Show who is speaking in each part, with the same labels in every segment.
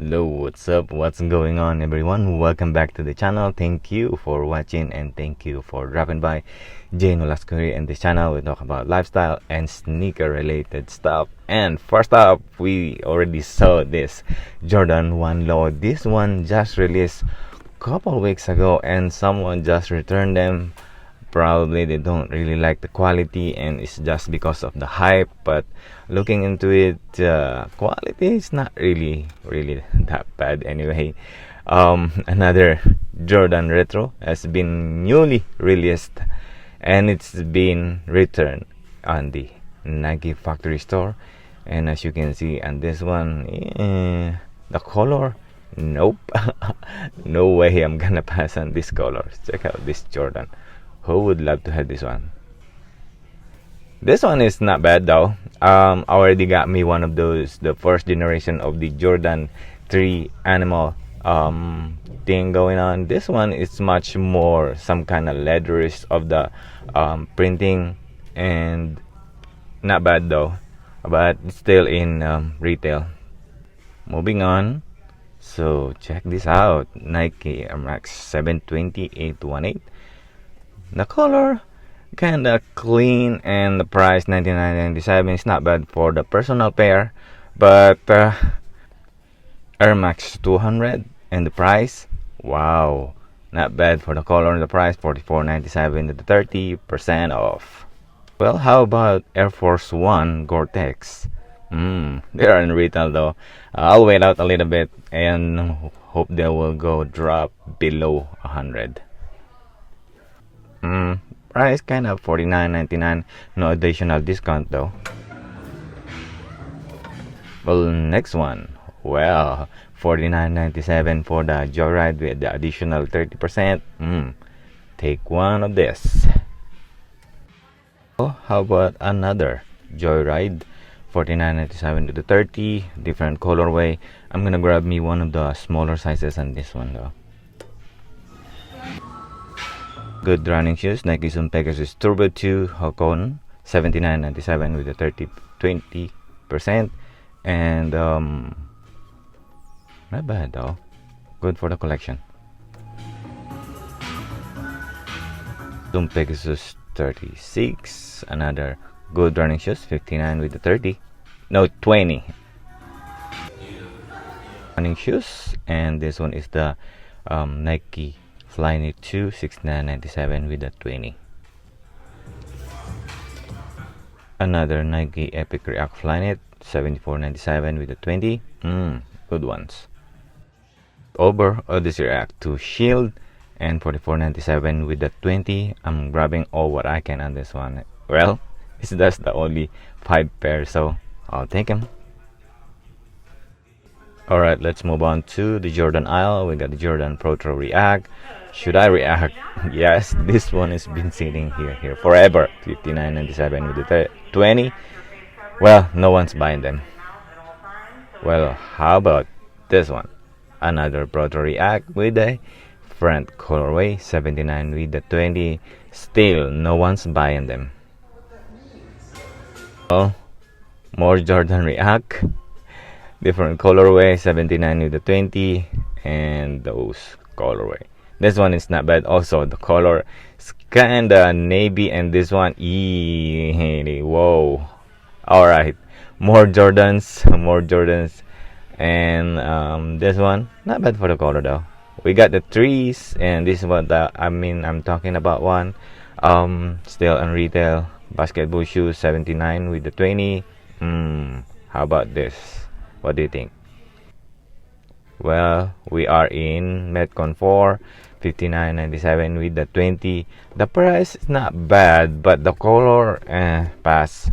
Speaker 1: Hello, what's up? What's going on, everyone? Welcome back to the channel. Thank you for watching and thank you for dropping by. Nolasco here. In this channel, we talk about lifestyle and sneaker related stuff. And first up, we already saw this Jordan 1 Low. This one just released a couple weeks ago, and someone just returned them. Probably they don't really like the quality and it's just because of the hype, but looking into it, quality is not really that bad anyway. Another Jordan Retro has been newly released and it's been returned on the Nike factory store, and as you can see on this one, the color, nope. No way I'm gonna pass on this color. Check out this Jordan. Who would love to have this one? This one is not bad though. Already got me one of those, the first generation of the Jordan 3 animal thing going on. This one is much more some kind of leatherish of the printing, and not bad though, but it's still in retail. Moving on, so check this out. Nike Air Max 720 818. The color kinda clean and the price $99.97 is not bad for the personal pair, but Air Max 200 and the price, wow, not bad for the color and the price, $44.97 to the 30% off. Well, how about Air Force One Gore-Tex? They are in retail though. I'll wait out a little bit and hope they will go drop below 100. Price kind of $49.99, no additional discount though. Well, next one, well, $49.97 for the Joyride with the additional 30%. Take one of this. Oh, how about another Joyride? $49.97 to the 30, different colorway. I'm gonna grab me one of the smaller sizes on this one though. Good running shoes, Nike Zoom Pegasus Turbo 2 Hakon, $79.97 with a 20%, and not bad though, good for the collection. Zoom Pegasus 36, another good running shoes, $59 with the 20 running shoes, and this one is the Nike Flyknit 2, $69.97 with a 20. Another Nike Epic React Flyknit, $74.97 with a 20. Good ones. Over Odyssey React 2 Shield, and $44.97 with the 20. I'm grabbing all what I can on this one. Well, it's just the only 5 pairs, so I'll take them. Alright, let's move on to the Jordan aisle. We got the Jordan Pro React. Should I react? Yes, this one has been sitting here forever. $59.97 with the 20. Well, no one's buying them. Well, how about this one? Another Pro React with the front colorway, $79 with the 20. Still, no one's buying them. Well, more Jordan React. Different colorway, $79 with the 20, and those colorway. This one is not bad also. The color is kinda navy, and this one, whoa. Alright, more Jordans, and this one, not bad for the color though. We got the trees, and this is what I'm talking about one. Still on retail. Basketball shoes, $79 with the 20. How about this? What do you think? Well, we are in Metcon 4, $59.97 with the 20. The price is not bad, but the color, pass.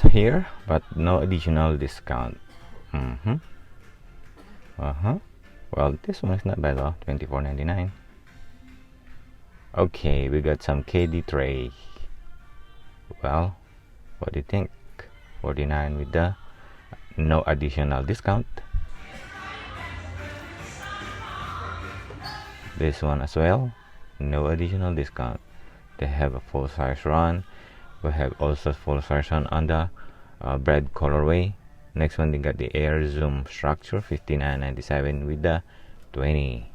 Speaker 1: Here, but no additional discount. Well, this one is not bad though, $24.99. Okay, we got some KD tray. Well, what do you think? $49 with the no additional discount. This one as well, no additional discount. They have a full size run. We have also full size run on the bread colorway. Next one, they got the Air Zoom structure, $59.97 with the 20.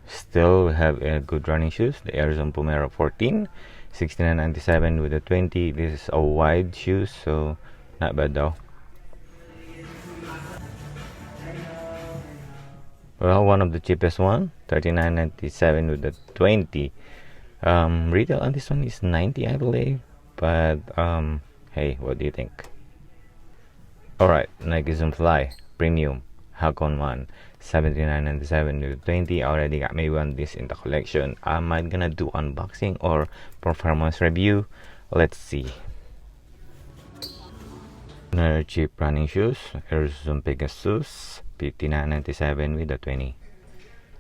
Speaker 1: Still we have good running shoes, the Air Zoom Pumero 14, $69.97 with the 20. This is a wide shoe, so not bad though. Well, one of the cheapest one, $39.97 with the 20. Retail on this one is 90, I believe, but hey, what do you think? Alright, Nike Zoom Fly Premium Hakon 1, $79.97 with 20. I already got maybe one this in the collection. Am I gonna do unboxing or performance review? Let's see. Another cheap running shoes, Air Zoom Pegasus, $59.97 with the 20.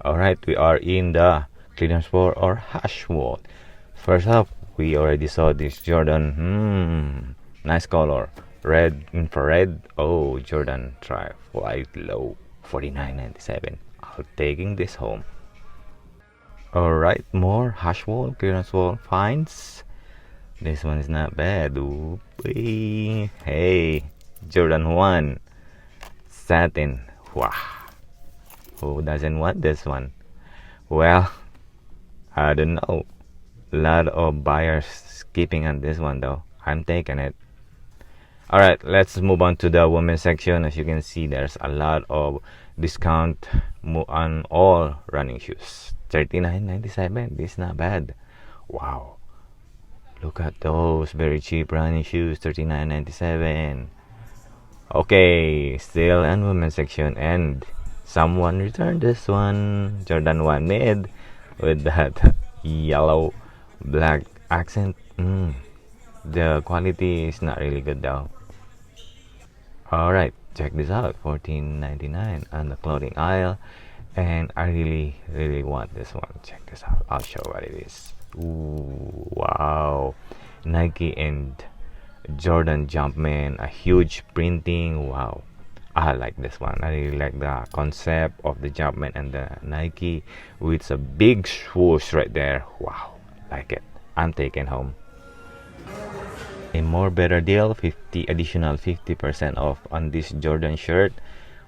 Speaker 1: Alright, we are in the clearance floor or hash wall. First up, we already saw this Jordan. Nice color, red infrared. Oh, Jordan Ultrafly Low, $49.97. I'm taking this home. Alright, more hash wall, clearance wall finds. This one is not bad. Oopie. Hey, Jordan 1 Satin. Wow, who doesn't want this one? Well, I don't know. A lot of buyers skipping on this one though. I'm taking it. Alright, let's move on to the women's section. As you can see, there's a lot of discount on all running shoes. $39.97. This is not bad. Wow, look at those very cheap running shoes, $39.97. Okay, still in women's section, and someone returned this one, Jordan 1 mid with that yellow black accent. The quality is not really good though. Alright, check this out, $14.99 on the clothing aisle, and I really want this one. Check this out, I'll show what it is. Ooh, wow, Nike and Jordan Jumpman, a huge printing. Wow, I like this one. I really like the concept of the Jumpman and the Nike with a big swoosh right there. Wow, like it. I'm taking home. A more better deal, additional 50% off on this Jordan shirt.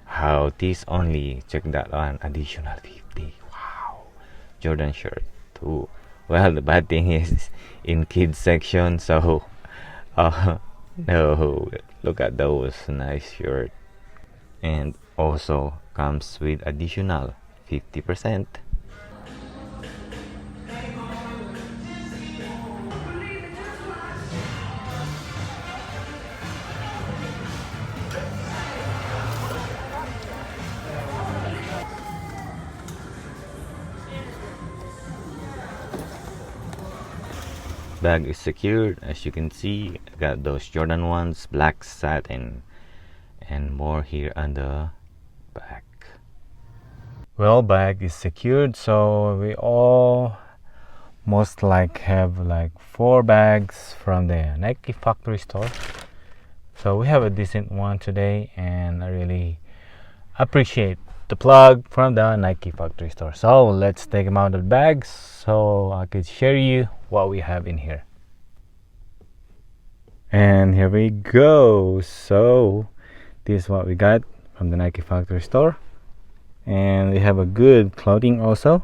Speaker 1: How this only, check that on, additional 50. Wow, Jordan shirt too. Well, the bad thing is in kids section, so no, look at those nice shirt, and also comes with additional 50%. Bag is secured, as you can see. Got those Jordan 1s, black satin, and more here on the back. Well, bag is secured, so we all most have like 4 bags from the Nike factory store. So we have a decent one today, and I really appreciate the plug from the Nike factory store. So let's take them out of the bags so I could share you what we have in here. And here we go. So this is what we got from the Nike factory store, and we have a good clothing also.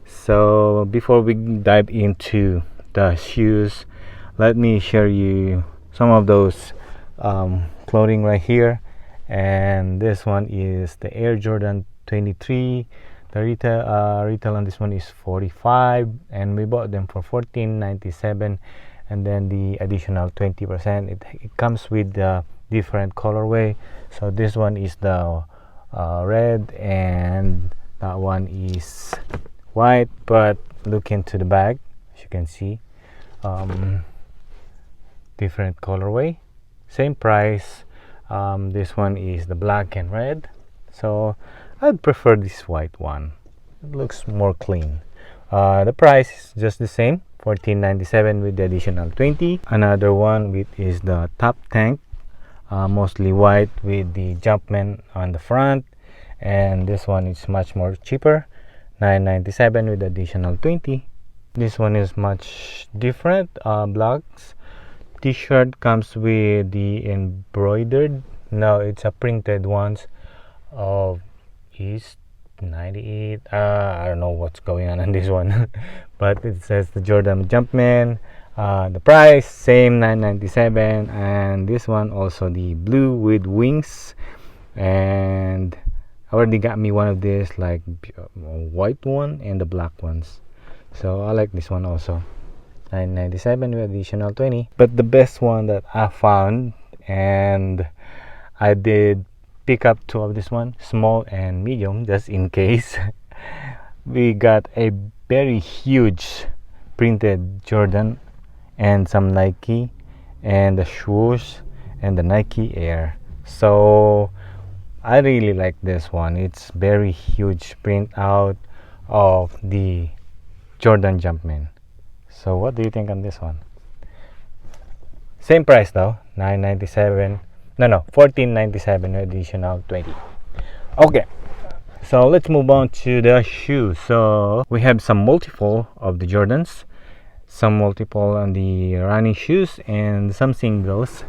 Speaker 1: So before we dive into the shoes, let me share you some of those clothing right here. And this one is the Air Jordan 23. The retail on this one is $45, and we bought them for $14.97, and then the additional 20%, it comes with the different colorway. So this one is the red, and that one is white. But look into the bag, as you can see, different colorway, same price. This one is the black and red, so I'd prefer this white one. It looks more clean. The price is just the same, $14.97 with the additional 20. Another one is the top tank, mostly white with the Jumpman on the front, and this one is much more cheaper, $9.97 with the additional 20. This one is much different. Blacks t-shirt comes with the embroidered No, it's a printed ones of is 98. I don't know what's going on this one. But it says the Jordan Jumpman. The price same 997, and this one also the blue with wings. And I already got me one of these, like white one and the black ones, so I like this one also. 997 with additional 20. But the best one that I found, and I did pick up two of this one, small and medium, just in case. We got a very huge printed Jordan and some Nike and the shoes and the Nike Air. So I really like this one. It's very huge print out of the Jordan Jumpman. So what do you think on this one? Same price though, 997. No, 1497 additional 20. Okay, so let's move on to the shoes. So we have some multiple of the Jordans, some multiple on the running shoes, and some singles.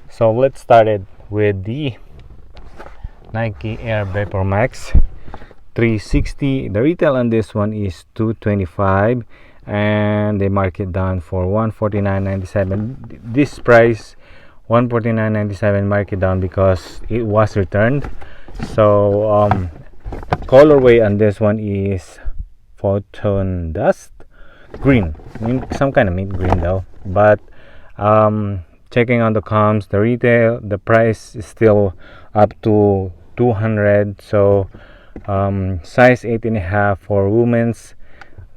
Speaker 1: So let's start it with the Nike Air Vapor Max 360. The retail on this one is $225, and they mark it down for $149.97. This price $149.97 mark it down because it was returned. So colorway on this one is photon dust green, some kind of mint green though. But checking on the comms, the retail, the price is still up to 200. So size 8.5 for women's,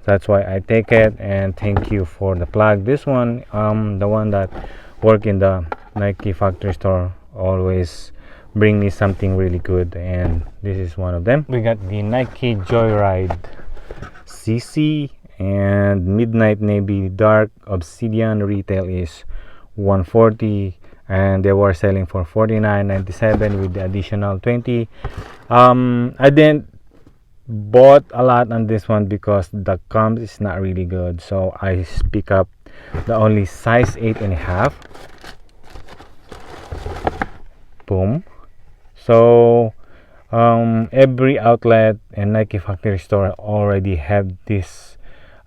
Speaker 1: that's why I take it. And thank you for the plug. This one, the one that work in the Nike factory store, always bring me something really good, and this is one of them. We got the Nike Joyride CC and Midnight Navy Dark Obsidian. Retail is $140, and they were selling for $49.97 with the additional 20. I didn't bought a lot on this one because the comms is not really good, so I pick up the only size 8.5. Boom. So every outlet and Nike factory store already have this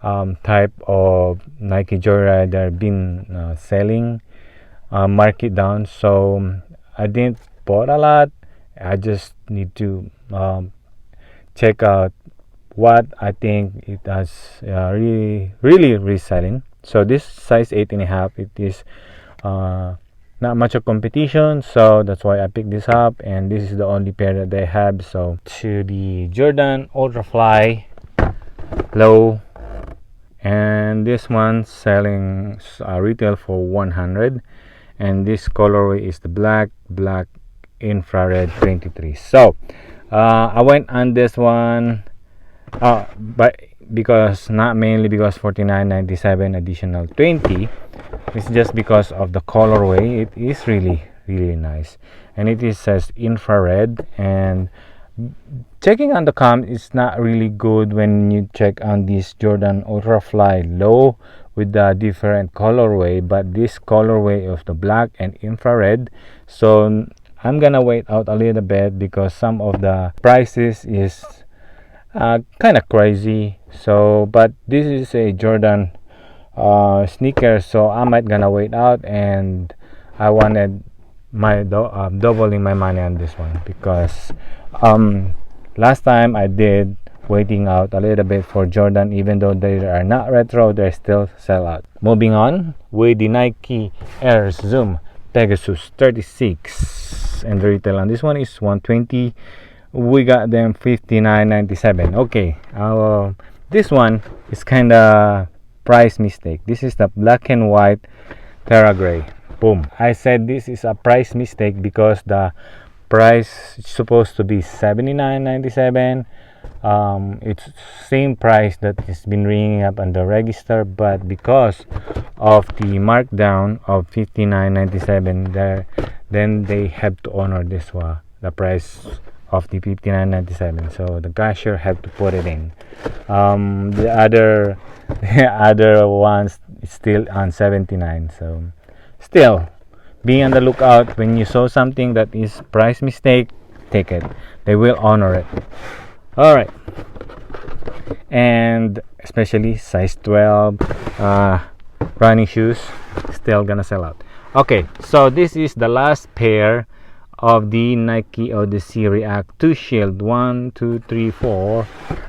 Speaker 1: type of Nike Joyride that been selling, mark it down. So I didn't bought a lot. I just need to check out what I think it has really reselling. So this size 8.5, it is not much of competition, so that's why I picked this up, and this is the only pair that they have. So to the Jordan Ultrafly Low, and this one selling retail for 100, and this colorway is the black infrared 23. So I went on this one, but because not mainly because $49.97 additional 20. It's just because of the colorway. It is really nice, and it is says infrared. And checking on the comp, it's not really good when you check on this Jordan Ultrafly Low with the different colorway, but this colorway of the black and infrared. So I'm gonna wait out a little bit because some of the prices is kind of crazy. So but this is a Jordan sneaker, so I might gonna wait out, and I wanted my doubling my money on this one because last time I did waiting out a little bit for Jordan. Even though they are not retro, they still sell out. Moving on with the Nike Air Zoom Pegasus 36, and the retail on this one is 120. We got them $59.97. Okay, this one is kind of price mistake. This is the black and white Terra Gray. Boom. I said this is a price mistake because the price is supposed to be $79.97. It's same price that has been ringing up on the register, but because of the markdown of $59.97 there, then they have to honor this one, the price of the $59.97. So the cashier had to put it in. The other ones still on $79. So still be on the lookout. When you saw something that is price mistake, take it. They will honor it. All right. And especially size 12 running shoes, still gonna sell out. Okay, so this is the last pair of the Nike Odyssey React 2 Shield. 1 2 3 4.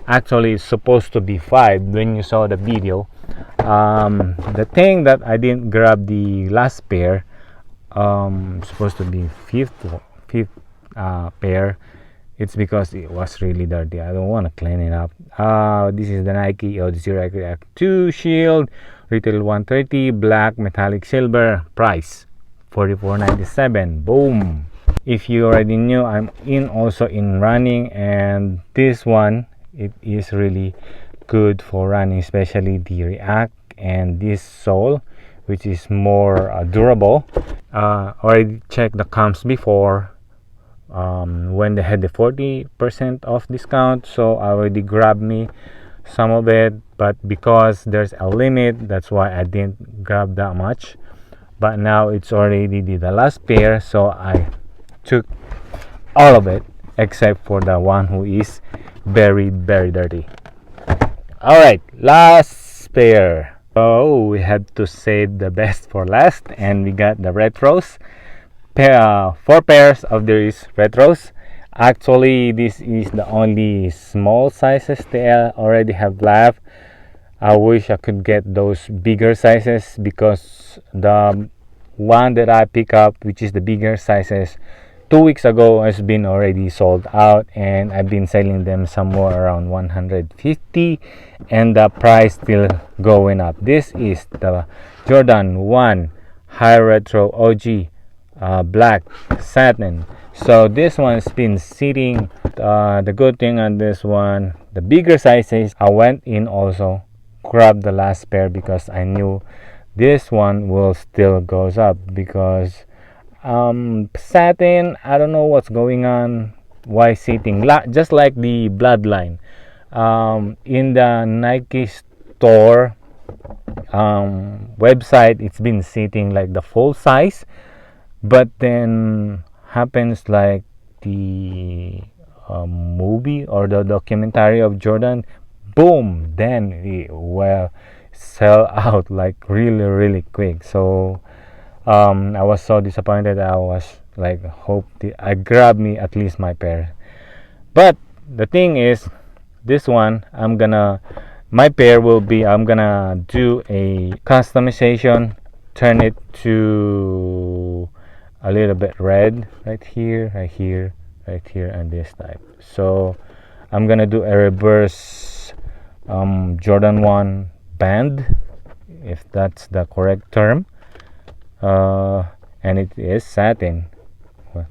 Speaker 1: Actually it's supposed to be 5 when you saw the video. The thing that I didn't grab the last pair, supposed to be fifth pair. It's because it was really dirty. I don't want to clean it up. This is the Nike Odyssey React 2 Shield, retail $130, black metallic silver, price $44.97. Boom. If you already knew, I'm also in running, and this one, it is really good for running, especially the React and this sole, which is more durable. Already checked the comps before, when they had the 40% off discount, so I already grabbed me some of it, but because there's a limit, that's why I didn't grab that much. But now it's already the last pair, so I took all of it except for the one who is very dirty. All right, last pair. Oh, we had to save the best for last, and we got the retros. 4 pairs of these retros. Actually, this is the only small sizes they already have left. I wish I could get those bigger sizes, because the one that I pick up, which is the bigger sizes, 2 weeks ago has been already sold out, and I've been selling them somewhere around 150, and the price still going up. This is the Jordan 1 High Retro OG, black satin. So this one's been sitting. The good thing on this one, the bigger sizes, I went in also grabbed the last pair, because I knew this one will still goes up, because satin, I don't know what's going on, why sitting just like the Bloodline. In the Nike store website, it's been sitting like the full size, but then happens like the movie or the documentary of Jordan, boom, then it will sell out like really quick. So I was so disappointed. I was like, hope I grab me at least my pair. But the thing is, this one my pair will be, I'm gonna do a customization, turn it to a little bit red right here, and this type. So I'm gonna do a reverse Jordan 1 band, if that's the correct term, and it is satin. Well,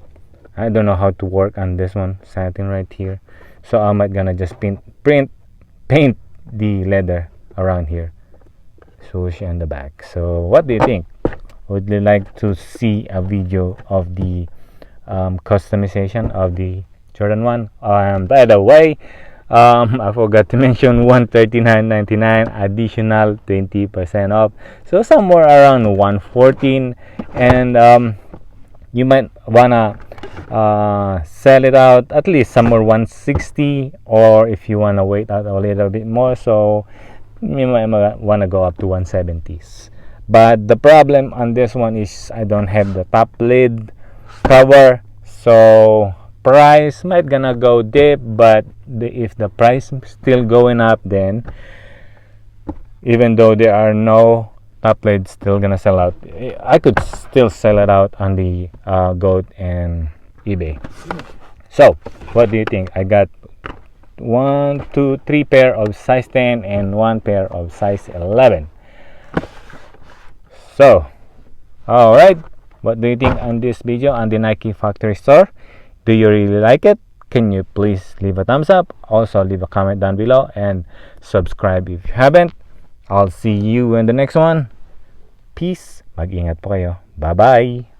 Speaker 1: I don't know how to work on this one, satin right here, so I might gonna just paint the leather around here, swoosh and the back. So what do you think? Would you like to see a video of the customization of the Jordan 1? By the way, I forgot to mention $139.99 additional 20% off, so somewhere around $114, and you might wanna sell it out at least somewhere $160, or if you wanna wait out a little bit more, so you might wanna go up to $170s. But the problem on this one is I don't have the top lid cover, so price might gonna go deep, but if the price still going up, then even though there are no top lids, still gonna sell out. I could still sell it out on the Goat and eBay. So what do you think? I got 1 2 3 pair of size 10 and 1 pair of size 11. So alright, what do you think on this video on the Nike factory store? Do you really like it? Can you please leave a thumbs up? Also leave a comment down below, and subscribe if you haven't. I'll see you in the next one. Peace. Mag-ingat po kayo. Bye-bye.